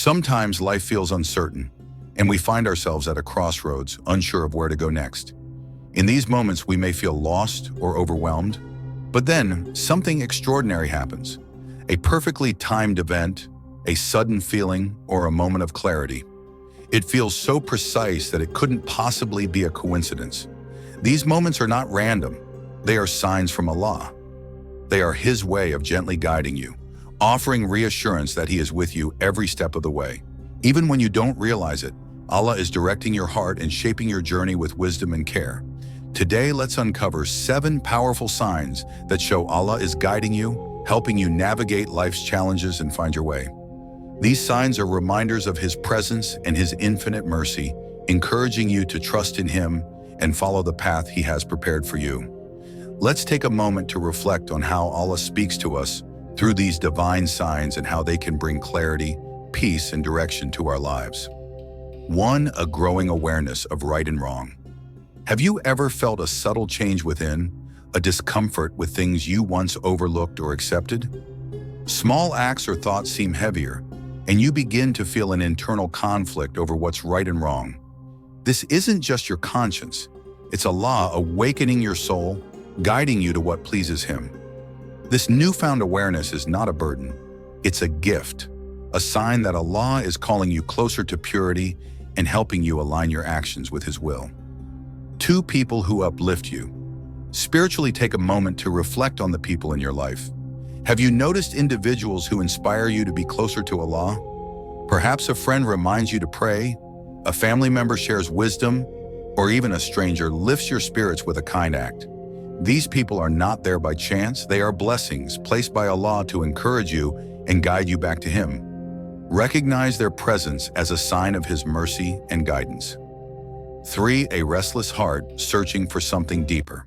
Sometimes life feels uncertain, and we find ourselves at a crossroads, unsure of where to go next. In these moments, we may feel lost or overwhelmed, but then something extraordinary happens. A perfectly timed event, a sudden feeling, or a moment of clarity. It feels so precise that it couldn't possibly be a coincidence. These moments are not random. They are signs from Allah. They are His way of gently guiding you, offering reassurance that He is with you every step of the way. Even when you don't realize it, Allah is directing your heart and shaping your journey with wisdom and care. Today, let's uncover 7 powerful signs that show Allah is guiding you, helping you navigate life's challenges and find your way. These signs are reminders of His presence and His infinite mercy, encouraging you to trust in Him and follow the path He has prepared for you. Let's take a moment to reflect on how Allah speaks to us through these divine signs and how they can bring clarity, peace, and direction to our lives. 1. A growing awareness of right and wrong. Have you ever felt a subtle change within, a discomfort with things you once overlooked or accepted? Small acts or thoughts seem heavier, and you begin to feel an internal conflict over what's right and wrong. This isn't just your conscience. It's Allah awakening your soul, guiding you to what pleases Him. This newfound awareness is not a burden. It's a gift, a sign that Allah is calling you closer to purity and helping you align your actions with His will. 2. People who uplift you. Spiritually, take a moment to reflect on the people in your life. Have you noticed individuals who inspire you to be closer to Allah? Perhaps a friend reminds you to pray, a family member shares wisdom, or even a stranger lifts your spirits with a kind act. These people are not there by chance. They are blessings placed by Allah to encourage you and guide you back to Him. Recognize their presence as a sign of His mercy and guidance. 3. A restless heart searching for something deeper.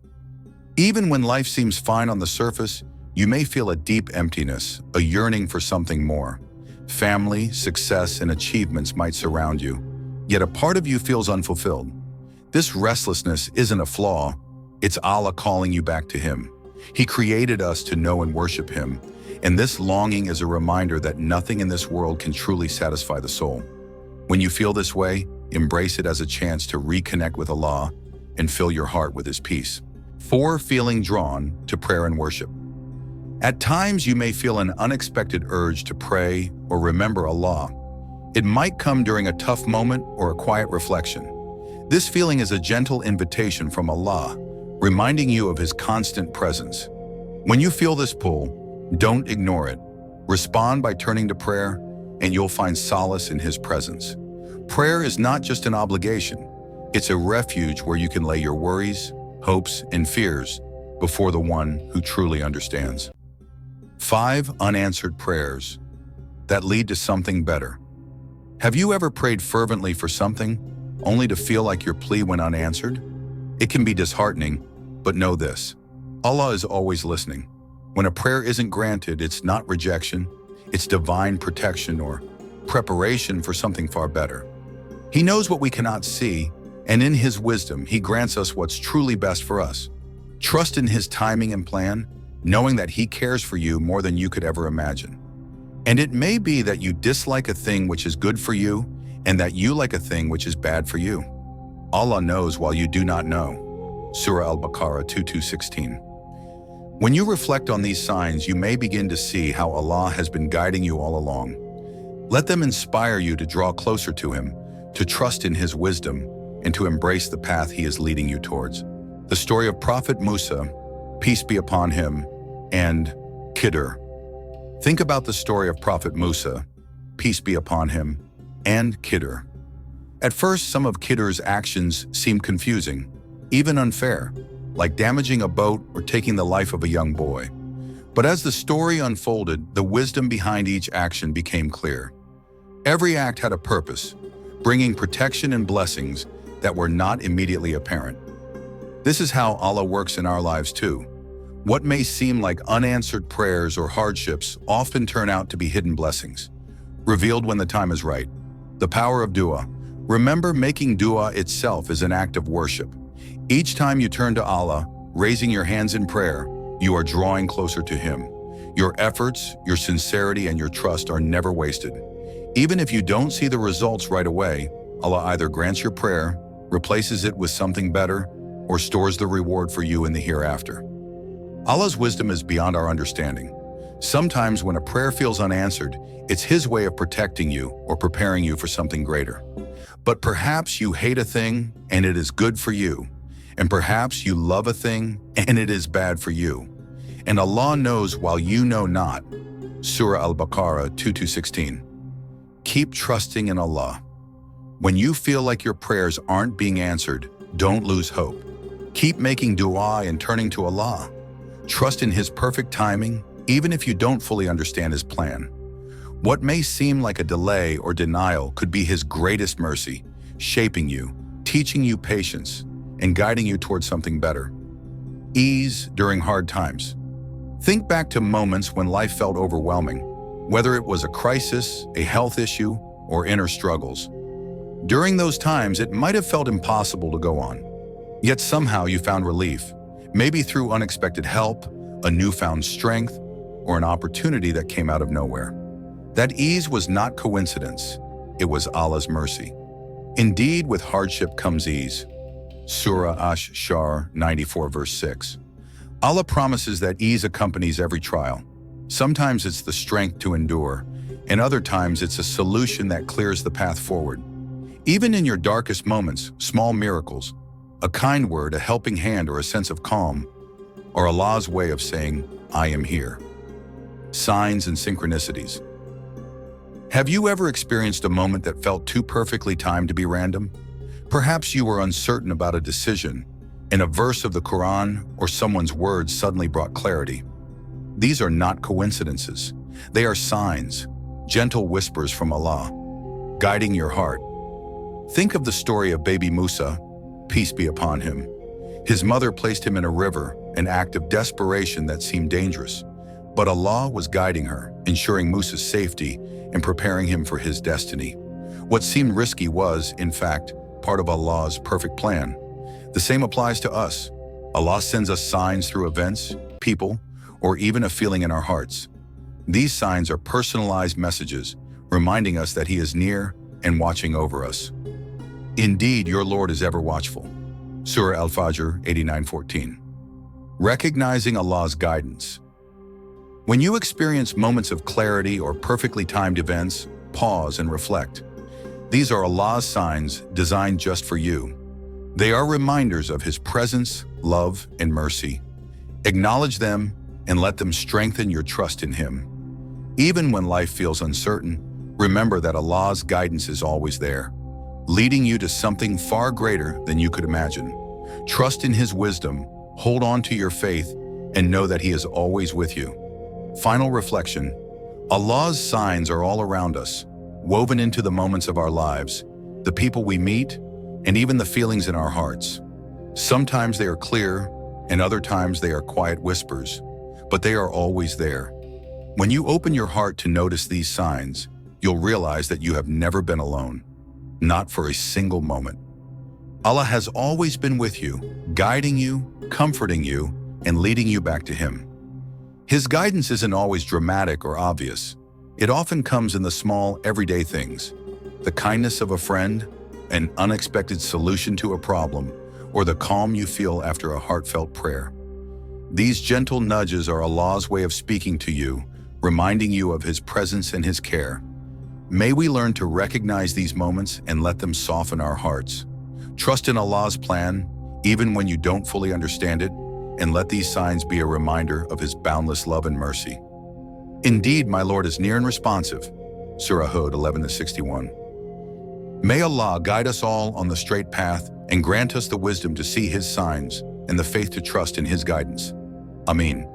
Even when life seems fine on the surface, you may feel a deep emptiness, a yearning for something more. Family, success, and achievements might surround you, yet a part of you feels unfulfilled. This restlessness isn't a flaw. It's Allah calling you back to Him. He created us to know and worship Him, and this longing is a reminder that nothing in this world can truly satisfy the soul. When you feel this way, embrace it as a chance to reconnect with Allah and fill your heart with His peace. 4. Feeling drawn to prayer and worship. At times, you may feel an unexpected urge to pray or remember Allah. It might come during a tough moment or a quiet reflection. This feeling is a gentle invitation from Allah, reminding you of His constant presence. When you feel this pull, don't ignore it. Respond by turning to prayer, and you'll find solace in His presence. Prayer is not just an obligation. It's a refuge where you can lay your worries, hopes, and fears before the One who truly understands. 5. Unanswered prayers that lead to something better. Have you ever prayed fervently for something, only to feel like your plea went unanswered? It can be disheartening, but know this: Allah is always listening. When a prayer isn't granted, it's not rejection, it's divine protection or preparation for something far better. He knows what we cannot see, and in His wisdom, He grants us what's truly best for us. Trust in His timing and plan, knowing that He cares for you more than you could ever imagine. And it may be that you dislike a thing which is good for you, and that you like a thing which is bad for you. Allah knows while you do not know. Surah Al-Baqarah 2:16. When you reflect on these signs, you may begin to see how Allah has been guiding you all along. Let them inspire you to draw closer to Him, to trust in His wisdom, and to embrace the path He is leading you towards. The story of Prophet Musa, peace be upon him, and Khidr. Think about the story of Prophet Musa, peace be upon him, and Khidr. At first, some of Khidr's actions seemed confusing, even unfair, like damaging a boat or taking the life of a young boy. But as the story unfolded, the wisdom behind each action became clear. Every act had a purpose, bringing protection and blessings that were not immediately apparent. This is how Allah works in our lives too. What may seem like unanswered prayers or hardships often turn out to be hidden blessings, revealed when the time is right. The power of dua. Remember, making dua itself is an act of worship. Each time you turn to Allah, raising your hands in prayer, you are drawing closer to Him. Your efforts, your sincerity, and your trust are never wasted. Even if you don't see the results right away, Allah either grants your prayer, replaces it with something better, or stores the reward for you in the hereafter. Allah's wisdom is beyond our understanding. Sometimes when a prayer feels unanswered, it's His way of protecting you or preparing you for something greater. But perhaps you hate a thing and it is good for you. And perhaps you love a thing and it is bad for you. And Allah knows while you know not. Surah Al-Baqarah 2:16. Keep trusting in Allah. When you feel like your prayers aren't being answered, don't lose hope. Keep making dua and turning to Allah. Trust in His perfect timing, even if you don't fully understand His plan. What may seem like a delay or denial could be His greatest mercy, shaping you, teaching you patience, and guiding you towards something better. Ease during hard times. Think back to moments when life felt overwhelming, whether it was a crisis, a health issue, or inner struggles. During those times, it might have felt impossible to go on. Yet somehow you found relief, maybe through unexpected help, a newfound strength, or an opportunity that came out of nowhere. That ease was not coincidence, it was Allah's mercy. Indeed, with hardship comes ease. Surah Ash-Shar 94 verse 6. Allah promises that ease accompanies every trial. Sometimes it's the strength to endure, and other times it's a solution that clears the path forward. Even in your darkest moments, small miracles, a kind word, a helping hand, or a sense of calm, are Allah's way of saying, I am here. Signs and synchronicities. Have you ever experienced a moment that felt too perfectly timed to be random? Perhaps you were uncertain about a decision, and a verse of the Quran or someone's words suddenly brought clarity. These are not coincidences. They are signs, gentle whispers from Allah, guiding your heart. Think of the story of baby Musa, peace be upon him. His mother placed him in a river, an act of desperation that seemed dangerous. But Allah was guiding her, ensuring Musa's safety and preparing him for his destiny. What seemed risky was, in fact, part of Allah's perfect plan. The same applies to us. Allah sends us signs through events, people, or even a feeling in our hearts. These signs are personalized messages, reminding us that He is near and watching over us. Indeed, your Lord is ever watchful. Surah Al-Fajr 89:14. Recognizing Allah's guidance. When you experience moments of clarity or perfectly timed events, pause and reflect. These are Allah's signs designed just for you. They are reminders of His presence, love, and mercy. Acknowledge them and let them strengthen your trust in Him. Even when life feels uncertain, remember that Allah's guidance is always there, leading you to something far greater than you could imagine. Trust in His wisdom, hold on to your faith, and know that He is always with you. Final reflection. Allah's signs are all around us, woven into the moments of our lives, the people we meet, and even the feelings in our hearts. Sometimes they are clear, and other times they are quiet whispers, but they are always there. When you open your heart to notice these signs, you'll realize that you have never been alone, not for a single moment. Allah has always been with you, guiding you, comforting you, and leading you back to Him. His guidance isn't always dramatic or obvious. It often comes in the small, everyday things. The kindness of a friend, an unexpected solution to a problem, or the calm you feel after a heartfelt prayer. These gentle nudges are Allah's way of speaking to you, reminding you of His presence and His care. May we learn to recognize these moments and let them soften our hearts. Trust in Allah's plan, even when you don't fully understand it, and let these signs be a reminder of His boundless love and mercy. Indeed, my Lord is near and responsive. Surah Hud 11:61. May Allah guide us all on the straight path and grant us the wisdom to see His signs and the faith to trust in His guidance. Ameen.